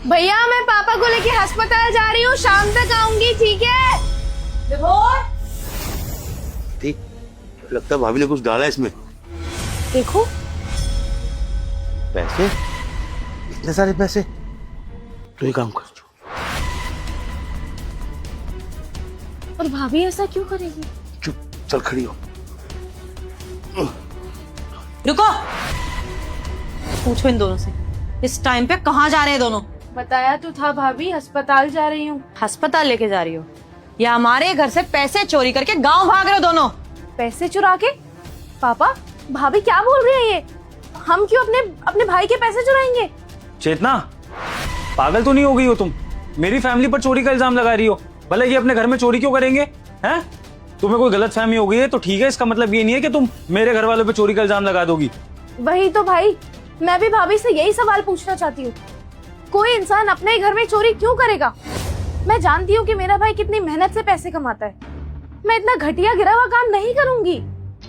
भैया मैं पापा को लेके अस्पताल जा रही हूँ, शाम तक आऊंगी, ठीक है? लगता है भाभी ने कुछ डाला इसमें। देखो पैसे, इतने सारे पैसे। तो ये काम कर। और भाभी ऐसा क्यों करेगी? चुप, चल खड़ी हो। रुको, पूछो इन दोनों से इस टाइम पे कहाँ जा रहे हैं दोनों? बताया तो था भाभी, अस्पताल जा रही हूँ। अस्पताल लेके जा रही हो या हमारे घर से पैसे चोरी करके गांव भाग रहे हो दोनों? पैसे चुरा के? पापा भाभी क्या बोल रहे हैं ये? हम क्यों अपने भाई के पैसे चुराएंगे? चेतना, पागल तो नहीं हो गई हो तुम? मेरी फैमिली पर चोरी का इल्जाम लगा रही हो। भले ये अपने घर में चोरी क्यों करेंगे? हैं? तुम्हें कोई गलतफहमी हो गई है तो ठीक है, इसका मतलब ये नहीं है कि तुम मेरे घर वालों पे चोरी का इल्जाम लगा दोगी। वही तो भाई, मैं भी भाभी से यही सवाल पूछना चाहती हूँ। कोई इंसान अपने घर में चोरी क्यों करेगा? मैं जानती हूँ कि मेरा भाई कितनी मेहनत से पैसे कमाता है। मैं इतना घटिया गिरा हुआ काम नहीं करूंगी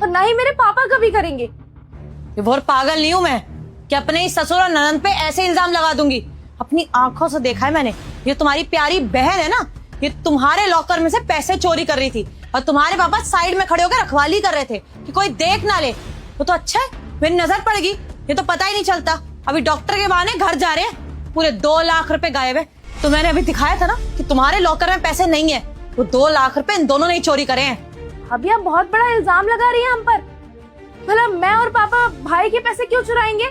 और ना ही मेरे पापा कभी करेंगे। ये बहुत पागल नहीं हूँ मैं कि अपने ही ससुर और ननद पे ऐसे इल्जाम लगा दूंगी। अपनी आंखों से देखा है मैंने। ये तुम्हारी प्यारी बहन है ना, ये तुम्हारे लॉकर में से पैसे चोरी कर रही थी और तुम्हारे पापा साइड में खड़े होकर रखवाली कर रहे थे कि कोई देख ना ले। वो तो अच्छा है मेरी नजर पड़ गई, ये तो पता ही नहीं चलता। अभी डॉक्टर के बहाने घर जा रहे हैं, पूरे 2 लाख रुपए गायब है। तो मैंने अभी दिखाया था ना कि तुम्हारे लॉकर में पैसे नहीं है, वो 2 लाख रुपए इन दोनों ने ही चोरी करे हैं। अभी आप बहुत बड़ा इल्जाम लगा रही हैं हम पर। भला मैं और पापा भाई के पैसे क्यों चुराएंगे?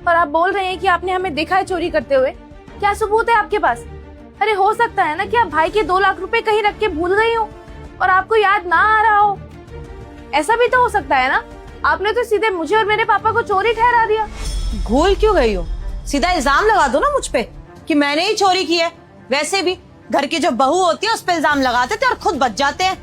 और आप बोल रहे हैं कि आपने हमें देखा है चोरी करते हुए। क्या सबूत है आपके पास? अरे हो सकता है ना कि आप भाई के 2 लाख रुपए कहीं रख के भूल गई हो और आपको याद ना आ रहा हो। ऐसा भी तो हो सकता है ना। आपने तो सीधे मुझे और मेरे पापा को चोरी ठहरा दिया। भूल क्यों गई हो? सीधा इल्जाम लगा दो ना मुझ पे कि मैंने ही चोरी की है। वैसे भी घर की जो बहू होती है उस पे इल्जाम लगाते थे और खुद बच जाते हैं।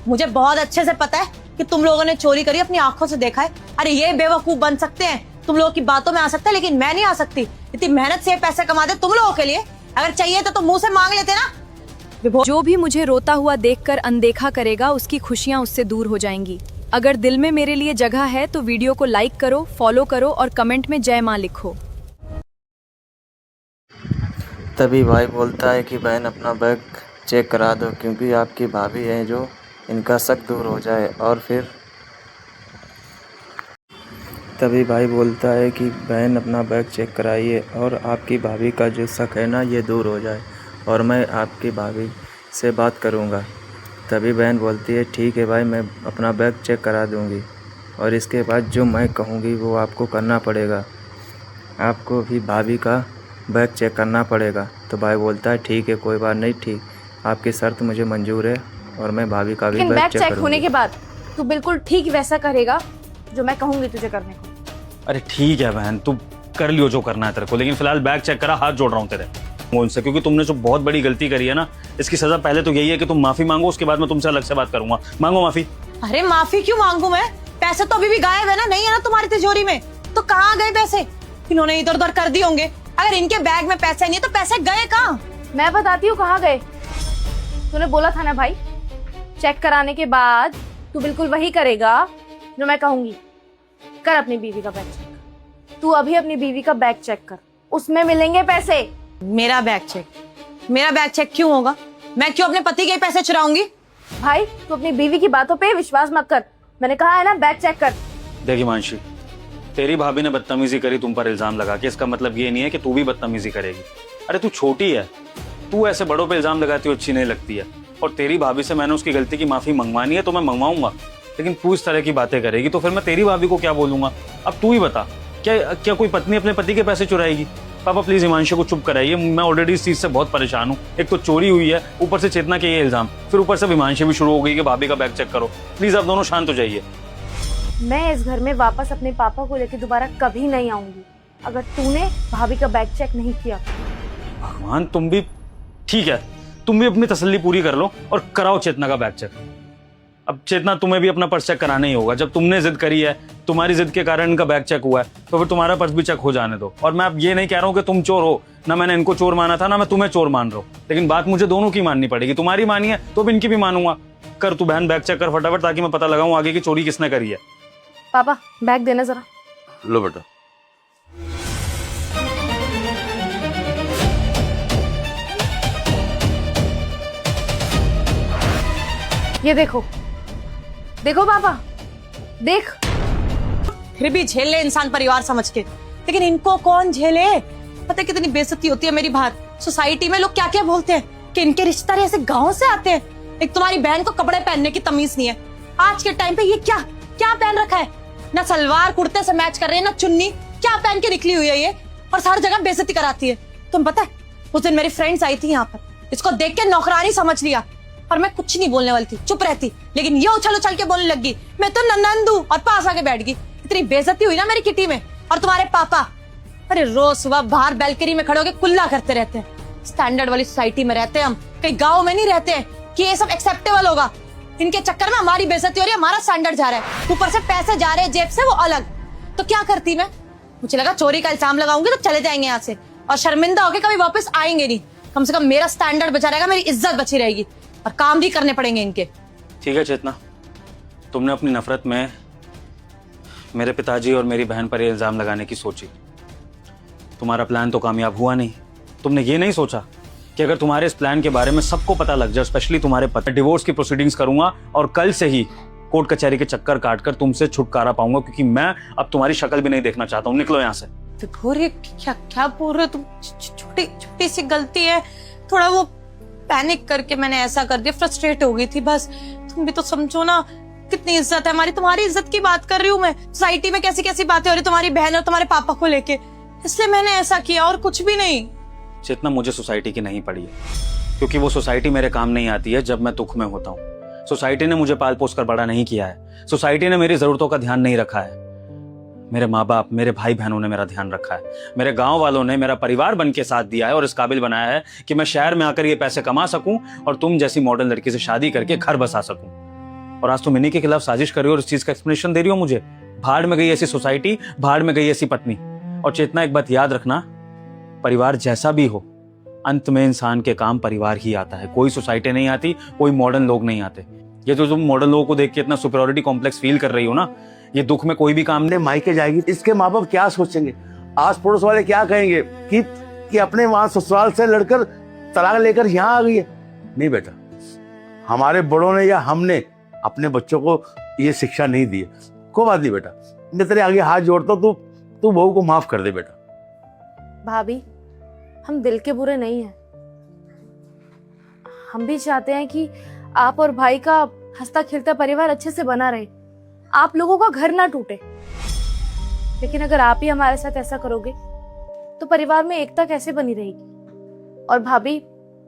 मुझे बहुत अच्छे से पता है कि तुम लोगों ने चोरी करी, अपनी आंखों से देखा है। अरे ये बेवकूफ बन सकते हैं, तुम लोगों की बातों में आ सकते हैं, लेकिन मैं नहीं आ सकती। इतनी मेहनत से पैसे कमाते तुम लोगों के लिए, अगर चाहिए तो मुंह से मांग लेते ना। जो भी मुझे रोता हुआ देखकर अनदेखा करेगा उसकी खुशियां उससे दूर हो जाएंगी। अगर दिल में मेरे लिए जगह है तो वीडियो को लाइक करो, फॉलो करो और कमेंट में जय मां लिखो। तभी भाई बोलता है कि बहन अपना बैग चेक करा दो क्योंकि आपकी भाभी है जो इनका शक दूर हो जाए। और फिर तभी भाई बोलता है कि बहन अपना बैग चेक कराइए और आपकी भाभी का जो शक है ना ये दूर हो जाए और मैं आपकी भाभी से बात करूँगा। तभी बहन बोलती है ठीक है भाई, मैं अपना बैग चेक करा दूँगी और इसके बाद जो मैं कहूँगी वो आपको करना पड़ेगा। आपको भी भाभी का बैग चेक करना पड़ेगा। तो भाई बोलता है ठीक है कोई बात नहीं, ठीक, आपकी शर्त मुझे मंजूर है और मैं भाभी का भी बैग चेक होने के बाद तू बिल्कुल ठीक वैसा करेगा जो मैं कहूंगी तुझे करने को। अरे ठीक है बहन, तू कर लियो जो करना है तेरे को, लेकिन फिलहाल बैग चेक करा। हाथ जोड़ रहा हूँ तेरे उनसे, क्योंकि तुमने जो बहुत बड़ी गलती करी है ना, इसकी सजा पहले तो यही है कि तुम माफी मांगो, उसके बाद मैं तुमसे अलग से बात करूंगा। मांगो माफी। अरे माफी क्यों मांगू मैं? पैसे तो अभी भी गायब है ना, नहीं है ना तुम्हारी तिजोरी में? तो कहाँ गए पैसे? इन्होंने इधर उधर कर दिए होंगे। अगर इनके बैग में पैसे नहीं है तो पैसे गए कहाँ? मैं बताती हूँ कहाँ गए। तूने बोला था ना भाई, चेक कराने के बाद तू बिल्कुल वही करेगा जो मैं कहूंगी। कर अपनी बीवी का बैग चेक। तू अभी अपनी बीवी का बैग चेक कर, उसमें मिलेंगे पैसे। मेरा बैग चेक? मेरा बैग चेक क्यों होगा? मैं क्यों अपने पति के पैसे चुराऊंगी? भाई तू अपनी बीवी की बातों पे विश्वास मत कर। मैंने कहा है ना बैग चेक कर। देखिए मानसी, तेरी भाभी ने बदतमीजी करी तुम पर इल्जाम लगा के, इसका मतलब ये नहीं है कि तू भी बदतमीजी करेगी। अरे तू छोटी है, तू ऐसे बड़ों पे इल्जाम लगाती हो अच्छी नहीं लगती है। और तेरी भाभी से मैंने उसकी गलती की माफी मंगवानी है तो मैं मंगवाऊंगा, लेकिन तू इस तरह की बातें करेगी तो फिर मैं तेरी भाभी को क्या बोलूंगा? अब तू ही बता, क्या कोई पत्नी अपने पति के पैसे चुराएगी? पापा प्लीज हिमांशु को चुप कराइए, मैं ऑलरेडी इस चीज से बहुत परेशान हूँ। एक तो चोरी हुई है, ऊपर से चेतना के ये इल्जाम, फिर ऊपर से हिमांशु भी शुरू हो गई कि भाभी का बैग चेक करो। प्लीज आप दोनों शांत हो जाइए। मैं इस घर में वापस अपने पापा को लेकर दोबारा कभी नहीं आऊंगी अगर तूने भाभी का बैग चेक नहीं किया। भगवान, तुम भी ठीक है, तुम भी अपनी तसल्ली पूरी कर लो और कराओ चेतना का बैग चेक। अब चेतना, तुम्हें भी अपना पर्स चेक कराना ही होगा। जब तुमने जिद करी है, तुम्हारी जिद के कारण इनका बैग चेक हुआ है, तो फिर तुम्हारा पर्स भी चेक हो जाने दो। और मैं अब ये नहीं कह रहा हूँ कि तुम चोर हो, ना मैंने इनको चोर माना था, ना मैं तुम्हें चोर मान रहा हूँ, लेकिन बात मुझे दोनों की माननी पड़ेगी। तुम्हारी मानी है तो भी इनकी भी मानूंगा। कर तू बहन बैग चेक कर फटाफट, ताकि मैं पता लगाऊं आगे की चोरी किसने करी है। पापा बैग देना जरा। लो बेटा। ये देखो, देखो पापा, देख। फिर भी झेल ले इंसान परिवार समझ के, लेकिन इनको कौन झेले? पता है कितनी बेइज्जती होती है मेरी बाहर सोसाइटी में। लोग क्या क्या बोलते हैं कि इनके रिश्तेदार ऐसे गांव से आते हैं। एक तुम्हारी बहन को कपड़े पहनने की तमीज नहीं है। आज के टाइम पे ये क्या क्या पहन रखा है? ना सलवार कुर्ते से मैच कर रही है, ना चुन्नी, क्या पहन के निकली हुई है ये? और हर जगह बेइज्जती कराती है। तुम पता है उस दिन मेरी फ्रेंड्स आई थी यहाँ पर, इसको देख के नौकरानी समझ लिया और मैं कुछ नहीं बोलने वाली थी, चुप रहती, लेकिन ये उछल उछल के बोलने लगी मैं तो नंद हूँ, और पास आके बैठ गई। इतनी बेइज्जती हुई ना मेरी किटी में। और तुम्हारे पापा, अरे रोज सुबह बाहर बैल्कनी में खड़े होकर कुल्ला करते रहते हैं। स्टैंडर्ड वाली सोसाइटी में रहते हैं हम, कहीं गाँव में नहीं रहते हैं कि ये सब एक्सेप्टेबल होगा। इनके चक्कर में हमारी बेइज्जती हो रही है, हमारा स्टैंडर्ड जा रहा है, ऊपर से पैसे जा रहे हैं जेब से वो अलग। तो क्या करती मैं? मुझे लगा चोरी का इल्जाम लगाऊंगी तो चले जाएंगे यहाँ से और शर्मिंदा होके कभी वापस आएंगे नहीं। कम से कम मेरा स्टैंडर्ड बचा रहेगा, मेरी इज्जत बची रहेगी और काम भी करने पड़ेंगे इनके। ठीक है चेतना, तुमने अपनी नफरत में मेरे पिताजी और मेरी बहन पर ये इल्जाम लगाने की सोची। तुम्हारा प्लान तो कामयाब हुआ नहीं। तुमने ये नहीं सोचा कि अगर तुम्हारे इस प्लान के बारे में सबको पता लग जाए, स्पेशली तुम्हारे पति, डिवोर्स की प्रोसीडिंग्स करूंगा और कल से ही कोर्ट कचहरी के चक्कर काटकर तुमसे छुटकारा पाऊंगा, क्योंकि मैं अब तुम्हारी शक्ल भी नहीं देखना चाहता हूँ। निकलो यहाँ से। क्या क्या बोल रहे हो तुम? छोटी छोटी सी गलती है, थोड़ा वो पैनिक करके मैंने ऐसा कर दिया, फ्रस्ट्रेट हो गई थी बस। तुम भी तो समझो ना, कितनी इज्जत है हमारी। तुम्हारी इज्जत की बात कर रही हूँ मैं। सोसाइटी में कैसी कैसी बातें हो रही तुम्हारी बहन और तुम्हारे पापा को लेके, इसलिए मैंने ऐसा किया और कुछ भी नहीं। चेतना, मुझे सोसाइटी की नहीं पड़ी है, क्योंकि वो सोसाइटी मेरे काम नहीं आती है जब मैं दुख में होता हूँ। सोसाइटी ने मुझे पाल पोस कर बड़ा नहीं किया है। सोसाइटी ने मेरी जरूरतों का ध्यान नहीं रखा है। मेरे माँ बाप, मेरे भाई बहनों ने मेरा ध्यान रखा है। मेरे गांव वालों ने मेरा परिवार बन के साथ दिया है और इस काबिल बनाया है कि मैं शहर में आकर ये पैसे कमा सकूं और तुम जैसी मॉडर्न लड़की से शादी करके घर बसा सकूं। और आज तुम इन्हीं के खिलाफ साजिश कर रही हो और इस चीज का एक्सप्लेनेशन दे रही हो मुझे। भाड़ में गई ऐसी सोसाइटी, भाड़ में गई ऐसी पत्नी। और चेतना, एक बात याद रखना, परिवार जैसा भी हो, अंत में इंसान के काम परिवार ही आता है। कोई सोसाइटी नहीं आती, कोई मॉडर्न लोग नहीं आते। ये जो तुम मॉडर्न लोगों को देख के इतना सुपीरियरिटी कॉम्प्लेक्स फील कर रही हो ना, ये दुख में कोई भी काम नहीं। मायके जाएगी, इसके माँ बाप क्या सोचेंगे, आस पड़ोस वाले क्या कहेंगे कि अपने वहां ससुराल से लड़कर तलाक लेकर यहाँ आ गई है। नहीं बेटा, हमारे बड़ों ने या हमने अपने बच्चों को ये शिक्षा नहीं दी है। कोई बात नहीं बेटा, मैं तेरे आगे हाथ जोड़ता हूँ, तू बहू को माफ कर दे बेटा। भाभी, हम दिल के बुरे नहीं हैं। हम भी चाहते हैं कि आप और भाई का हंसता खेलता परिवार अच्छे से बना रहे, आप लोगों का घर ना टूटे। लेकिन अगर आप ही हमारे साथ ऐसा करोगे तो परिवार में एकता कैसे बनी रहेगी? और भाभी,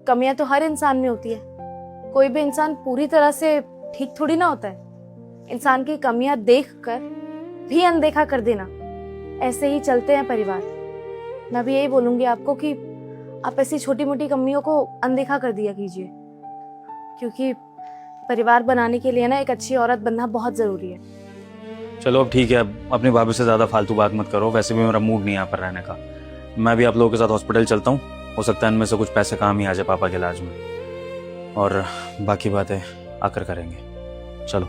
कमियां तो हर इंसान में होती है, कोई भी इंसान पूरी तरह से ठीक थोड़ी ना होता है। इंसान की कमियां देखकर भी अनदेखा कर देना, ऐसे ही चलते हैं परिवार। मैं भी यही बोलूंगी आपको कि आप ऐसी छोटी मोटी कमियों को अनदेखा कर दिया कीजिए, क्योंकि परिवार बनाने के लिए ना एक अच्छी औरत बनना बहुत जरूरी है। चलो अब ठीक है, अब अपनी भाभी से ज्यादा फालतू बात मत करो। वैसे भी मेरा मूड नहीं यहाँ पर रहने का। मैं भी आप लोगों के साथ हॉस्पिटल चलता हूँ, हो सकता है इनमें से कुछ पैसे काम ही आ जाए पापा के इलाज में, और बाकी बातें आकर करेंगे। चलो।